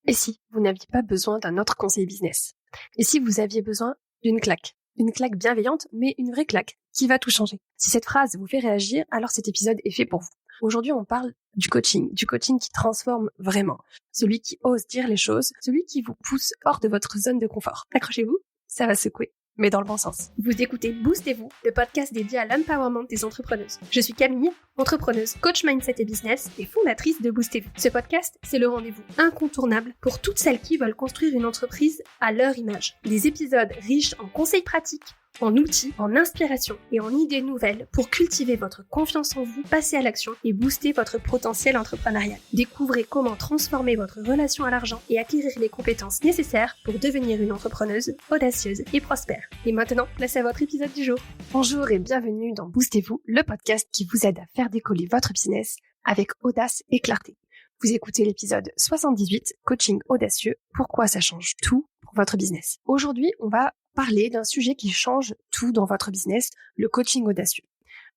Et si vous n'aviez pas besoin d'un autre conseiller business? Et si vous aviez besoin d'une claque? Une claque bienveillante, mais une vraie claque, qui va tout changer. Si cette phrase vous fait réagir, alors cet épisode est fait pour vous. Aujourd'hui, on parle du coaching qui transforme vraiment. Celui qui ose dire les choses, celui qui vous pousse hors de votre zone de confort. Accrochez-vous, ça va secouer, mais dans le bon sens. Vous écoutez Boostez-vous, le podcast dédié à l'empowerment des entrepreneuses. Je suis Camille, entrepreneuse, coach mindset et business et fondatrice de Boostez-vous. Ce podcast, c'est le rendez-vous incontournable pour toutes celles qui veulent construire une entreprise à leur image. Des épisodes riches en conseils pratiques, en outils, en inspiration et en idées nouvelles pour cultiver votre confiance en vous, passer à l'action et booster votre potentiel entrepreneurial. Découvrez comment transformer votre relation à l'argent et acquérir les compétences nécessaires pour devenir une entrepreneuse audacieuse et prospère. Et maintenant, place à votre épisode du jour. Bonjour et bienvenue dans Boostez-vous, le podcast qui vous aide à faire décoller votre business avec audace et clarté. Vous écoutez l'épisode 78, Coaching audacieux, pourquoi ça change tout pour votre business. Aujourd'hui, on va parler d'un sujet qui change tout dans votre business, le coaching audacieux.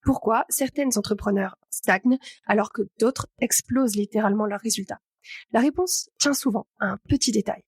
Pourquoi certaines entrepreneurs stagnent alors que d'autres explosent littéralement leurs résultats? La réponse tient souvent à un petit détail.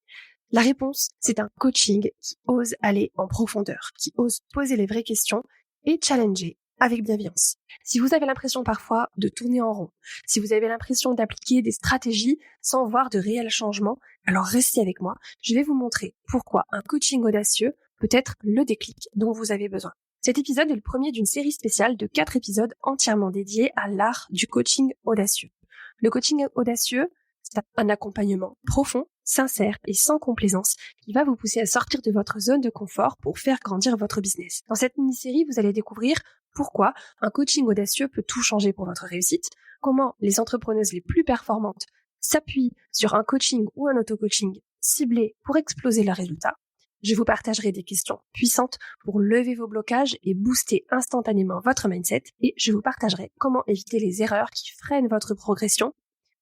La réponse, c'est un coaching qui ose aller en profondeur, qui ose poser les vraies questions et challenger avec bienveillance. Si vous avez l'impression parfois de tourner en rond, si vous avez l'impression d'appliquer des stratégies sans voir de réels changements, alors restez avec moi, je vais vous montrer pourquoi un coaching audacieux peut être le déclic dont vous avez besoin. Cet épisode est le premier d'une série spéciale de 4 épisodes entièrement dédiés à l'art du coaching audacieux. Le coaching audacieux, c'est un accompagnement profond, sincère et sans complaisance qui va vous pousser à sortir de votre zone de confort pour faire grandir votre business. Dans cette mini-série, vous allez découvrir pourquoi un coaching audacieux peut tout changer pour votre réussite, comment les entrepreneuses les plus performantes s'appuient sur un coaching ou un auto-coaching ciblé pour exploser leurs résultats. Je vous partagerai des questions puissantes pour lever vos blocages et booster instantanément votre mindset et je vous partagerai comment éviter les erreurs qui freinent votre progression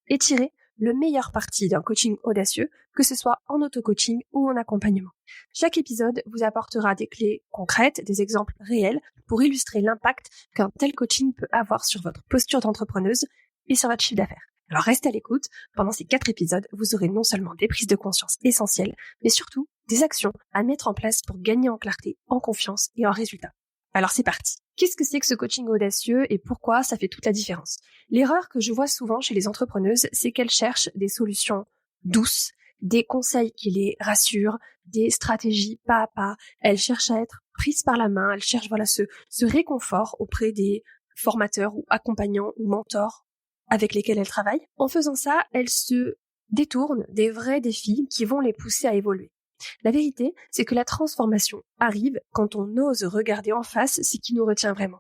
et tirer le meilleur parti d'un coaching audacieux, que ce soit en auto-coaching ou en accompagnement. Chaque épisode vous apportera des clés concrètes, des exemples réels pour illustrer l'impact qu'un tel coaching peut avoir sur votre posture d'entrepreneuse et sur votre chiffre d'affaires. Alors restez à l'écoute, pendant ces 4 épisodes, vous aurez non seulement des prises de conscience essentielles, mais surtout des actions à mettre en place pour gagner en clarté, en confiance et en résultat. Alors c'est parti. Qu'est-ce que c'est que ce coaching audacieux et pourquoi ça fait toute la différence? L'erreur que je vois souvent chez les entrepreneuses, c'est qu'elles cherchent des solutions douces, des conseils qui les rassurent, des stratégies pas à pas. Elles cherchent à être prises par la main, elles cherchent ce réconfort auprès des formateurs ou accompagnants ou mentors avec lesquels elles travaillent. En faisant ça, elles se détournent des vrais défis qui vont les pousser à évoluer. La vérité, c'est que la transformation arrive quand on ose regarder en face ce qui nous retient vraiment.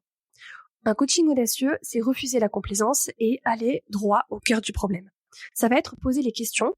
Un coaching audacieux, c'est refuser la complaisance et aller droit au cœur du problème. Ça va être poser les questions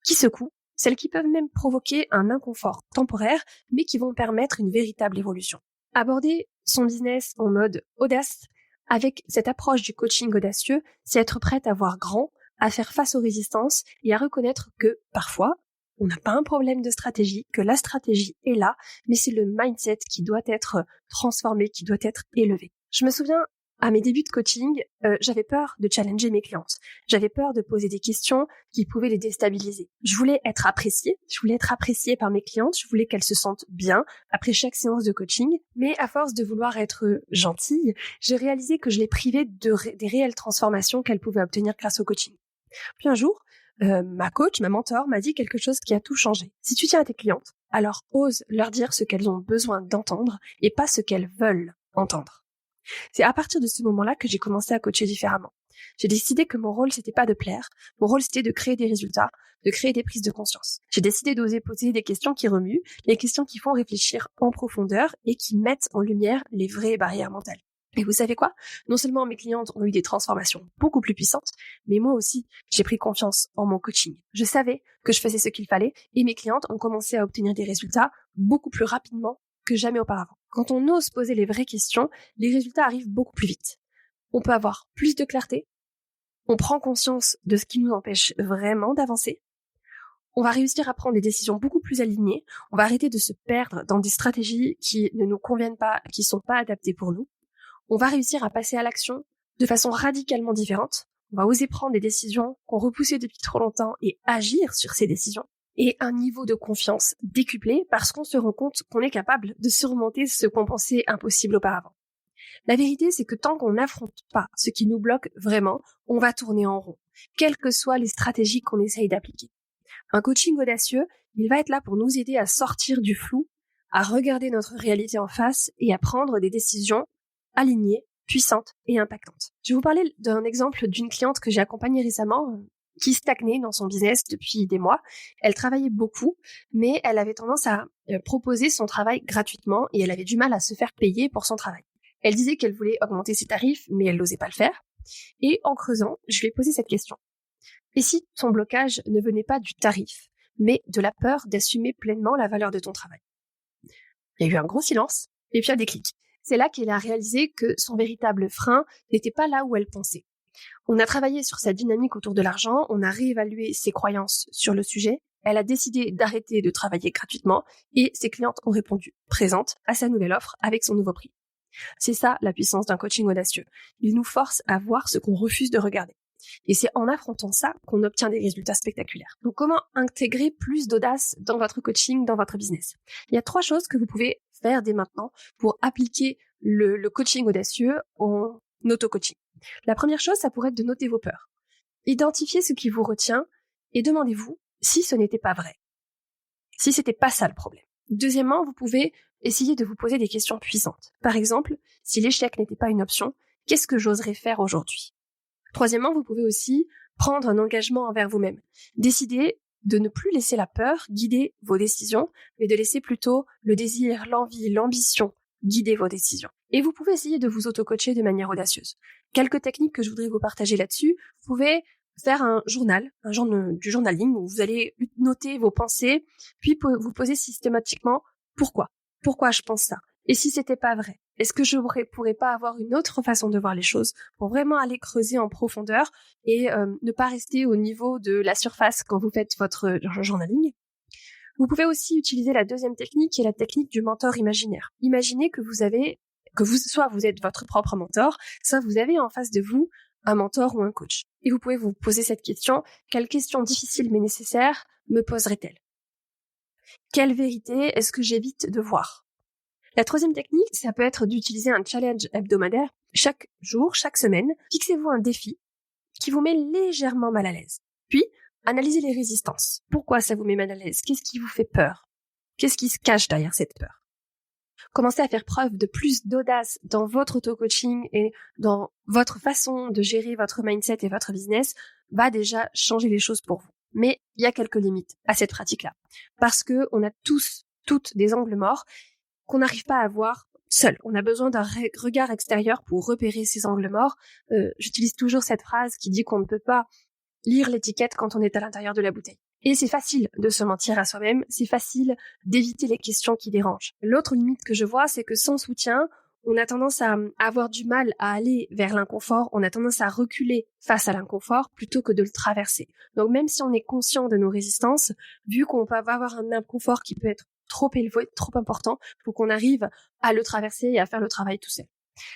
qui secouent, celles qui peuvent même provoquer un inconfort temporaire, mais qui vont permettre une véritable évolution. Aborder son business en mode audace, avec cette approche du coaching audacieux, c'est être prête à voir grand, à faire face aux résistances et à reconnaître que, parfois, on n'a pas un problème de stratégie, que la stratégie est là, mais c'est le mindset qui doit être transformé, qui doit être élevé. Je me souviens, à mes débuts de coaching, j'avais peur de challenger mes clientes. J'avais peur de poser des questions qui pouvaient les déstabiliser. Je voulais être appréciée par mes clientes, je voulais qu'elles se sentent bien après chaque séance de coaching, mais à force de vouloir être gentille, j'ai réalisé que je les privais des réelles transformations qu'elles pouvaient obtenir grâce au coaching. Puis un jour, ma coach, ma mentor, m'a dit quelque chose qui a tout changé. Si tu tiens à tes clientes, alors ose leur dire ce qu'elles ont besoin d'entendre et pas ce qu'elles veulent entendre. C'est à partir de ce moment-là que j'ai commencé à coacher différemment. J'ai décidé que mon rôle, c'était pas de plaire. Mon rôle, c'était de créer des résultats, de créer des prises de conscience. J'ai décidé d'oser poser des questions qui remuent, les questions qui font réfléchir en profondeur et qui mettent en lumière les vraies barrières mentales. Et vous savez quoi? Non seulement mes clientes ont eu des transformations beaucoup plus puissantes, mais moi aussi, j'ai pris confiance en mon coaching. Je savais que je faisais ce qu'il fallait et mes clientes ont commencé à obtenir des résultats beaucoup plus rapidement que jamais auparavant. Quand on ose poser les vraies questions, les résultats arrivent beaucoup plus vite. On peut avoir plus de clarté, on prend conscience de ce qui nous empêche vraiment d'avancer, on va réussir à prendre des décisions beaucoup plus alignées, on va arrêter de se perdre dans des stratégies qui ne nous conviennent pas, qui sont pas adaptées pour nous. On va réussir à passer à l'action de façon radicalement différente. on va oser prendre des décisions qu'on repoussait depuis trop longtemps et agir sur ces décisions. Et un niveau de confiance décuplé parce qu'on se rend compte qu'on est capable de surmonter ce qu'on pensait impossible auparavant. La vérité, c'est que tant qu'on n'affronte pas ce qui nous bloque vraiment, on va tourner en rond, quelles que soient les stratégies qu'on essaye d'appliquer. Un coaching audacieux, il va être là pour nous aider à sortir du flou, à regarder notre réalité en face et à prendre des décisions alignées, puissantes et impactantes. Je vais vous parler d'un exemple d'une cliente que j'ai accompagnée récemment, qui stagnait dans son business depuis des mois. Elle travaillait beaucoup, mais elle avait tendance à proposer son travail gratuitement et elle avait du mal à se faire payer pour son travail. Elle disait qu'elle voulait augmenter ses tarifs, mais elle n'osait pas le faire. Et en creusant, je lui ai posé cette question. Et si son blocage ne venait pas du tarif, mais de la peur d'assumer pleinement la valeur de ton travail? Il y a eu un gros silence, et puis un déclic. C'est là qu'elle a réalisé que son véritable frein n'était pas là où elle pensait. On a travaillé sur sa dynamique autour de l'argent, on a réévalué ses croyances sur le sujet, elle a décidé d'arrêter de travailler gratuitement, et ses clientes ont répondu présentes à sa nouvelle offre avec son nouveau prix. C'est ça la puissance d'un coaching audacieux. Il nous force à voir ce qu'on refuse de regarder. Et c'est en affrontant ça qu'on obtient des résultats spectaculaires. Donc comment intégrer plus d'audace dans votre coaching, dans votre business? Il y a 3 choses que vous pouvez faire dès maintenant pour appliquer le coaching audacieux en auto-coaching. La première chose, ça pourrait être de noter vos peurs. Identifiez ce qui vous retient et demandez-vous si ce n'était pas vrai. Si c'était pas ça le problème. Deuxièmement, vous pouvez essayer de vous poser des questions puissantes. Par exemple, si l'échec n'était pas une option, qu'est-ce que j'oserais faire aujourd'hui? Troisièmement, vous pouvez aussi prendre un engagement envers vous-même. Décider de ne plus laisser la peur guider vos décisions, mais de laisser plutôt le désir, l'envie, l'ambition guider vos décisions. Et vous pouvez essayer de vous auto-coacher de manière audacieuse. Quelques techniques que je voudrais vous partager là-dessus. Vous pouvez faire un journal, du journaling où vous allez noter vos pensées, puis vous poser systématiquement pourquoi je pense ça. Et si c'était pas vrai, est-ce que je pourrais pas avoir une autre façon de voir les choses pour vraiment aller creuser en profondeur et ne pas rester au niveau de la surface quand vous faites votre journaling? Vous pouvez aussi utiliser la deuxième technique qui est la technique du mentor imaginaire. Imaginez que vous êtes votre propre mentor, soit vous avez en face de vous un mentor ou un coach. Et vous pouvez vous poser cette question: quelle question difficile mais nécessaire me poserait-elle? Quelle vérité est-ce que j'évite de voir? La troisième technique, ça peut être d'utiliser un challenge hebdomadaire. Chaque jour, chaque semaine, fixez-vous un défi qui vous met légèrement mal à l'aise. Puis, analysez les résistances. Pourquoi ça vous met mal à l'aise? Qu'est-ce qui vous fait peur? Qu'est-ce qui se cache derrière cette peur? Commencez à faire preuve de plus d'audace dans votre auto-coaching et dans votre façon de gérer votre mindset et votre business va déjà changer les choses pour vous. Mais il y a quelques limites à cette pratique-là. Parce que on a toutes des angles morts qu'on n'arrive pas à voir seul. On a besoin d'un regard extérieur pour repérer ces angles morts. J'utilise toujours cette phrase qui dit qu'on ne peut pas lire l'étiquette quand on est à l'intérieur de la bouteille. Et c'est facile de se mentir à soi-même, c'est facile d'éviter les questions qui dérangent. L'autre limite que je vois, c'est que sans soutien, on a tendance à avoir du mal à aller vers l'inconfort, on a tendance à reculer face à l'inconfort plutôt que de le traverser. Donc même si on est conscient de nos résistances, vu qu'on peut avoir un inconfort qui peut être trop élevé, trop important, faut qu'on arrive à le traverser et à faire le travail tout seul.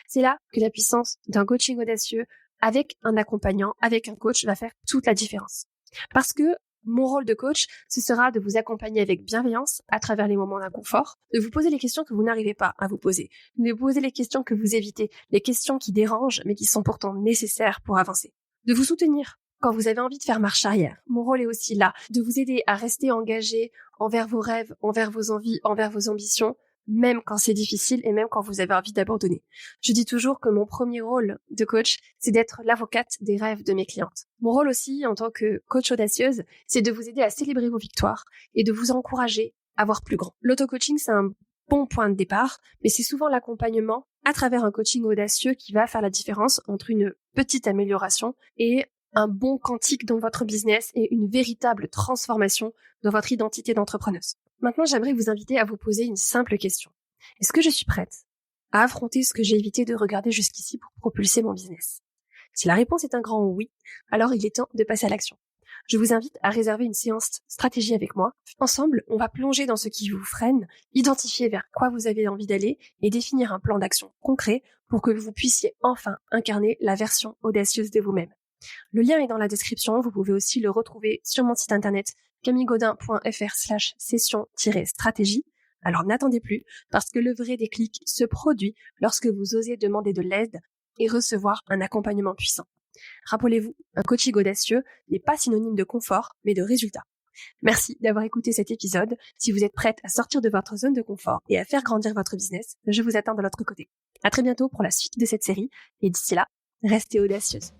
C'est là que la puissance d'un coaching audacieux avec un accompagnant, avec un coach, va faire toute la différence. Parce que mon rôle de coach, ce sera de vous accompagner avec bienveillance à travers les moments d'inconfort, de vous poser les questions que vous n'arrivez pas à vous poser, de vous poser les questions que vous évitez, les questions qui dérangent mais qui sont pourtant nécessaires pour avancer, de vous soutenir quand vous avez envie de faire marche arrière. Mon rôle est aussi là, de vous aider à rester engagé envers vos rêves, envers vos envies, envers vos ambitions, même quand c'est difficile et même quand vous avez envie d'abandonner. Je dis toujours que mon premier rôle de coach, c'est d'être l'avocate des rêves de mes clientes. Mon rôle aussi, en tant que coach audacieuse, c'est de vous aider à célébrer vos victoires et de vous encourager à voir plus grand. L'auto-coaching, c'est un bon point de départ, mais c'est souvent l'accompagnement à travers un coaching audacieux qui va faire la différence entre une petite amélioration et un bon quantique dans votre business et une véritable transformation dans votre identité d'entrepreneuse. Maintenant, j'aimerais vous inviter à vous poser une simple question. Est-ce que je suis prête à affronter ce que j'ai évité de regarder jusqu'ici pour propulser mon business? Si la réponse est un grand oui, alors il est temps de passer à l'action. Je vous invite à réserver une séance stratégie avec moi. Ensemble, on va plonger dans ce qui vous freine, identifier vers quoi vous avez envie d'aller et définir un plan d'action concret pour que vous puissiez enfin incarner la version audacieuse de vous-même. Le lien est dans la description. Vous pouvez aussi le retrouver sur mon site internet camillegaudin.fr/session-stratégie. Alors n'attendez plus, parce que le vrai déclic se produit lorsque vous osez demander de l'aide et recevoir un accompagnement puissant. Rappelez-vous, un coaching audacieux n'est pas synonyme de confort, mais de résultat. Merci d'avoir écouté cet épisode. Si vous êtes prête à sortir de votre zone de confort et à faire grandir votre business, je vous attends de l'autre côté. À très bientôt pour la suite de cette série, et d'ici là, restez audacieuse.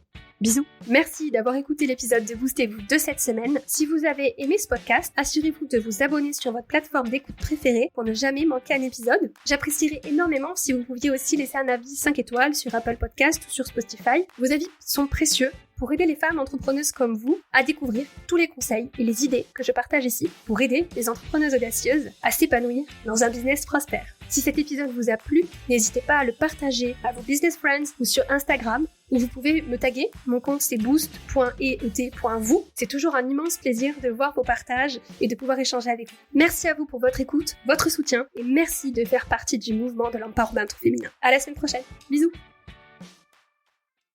Bisous. Merci d'avoir écouté l'épisode de Boostez-vous de cette semaine. Si vous avez aimé ce podcast, assurez-vous de vous abonner sur votre plateforme d'écoute préférée pour ne jamais manquer un épisode. J'apprécierais énormément si vous pouviez aussi laisser un avis 5 étoiles sur Apple Podcast ou sur Spotify. Vos avis sont précieux pour aider les femmes entrepreneuses comme vous à découvrir tous les conseils et les idées que je partage ici pour aider les entrepreneuses audacieuses à s'épanouir dans un business prospère. Si cet épisode vous a plu, n'hésitez pas à le partager à vos business friends ou sur Instagram, où vous pouvez me taguer. Mon compte c'est boost.et.vous. C'est toujours un immense plaisir de voir vos partages et de pouvoir échanger avec vous. Merci à vous pour votre écoute, votre soutien et merci de faire partie du mouvement de l'empowerment féminin. À la semaine prochaine. Bisous.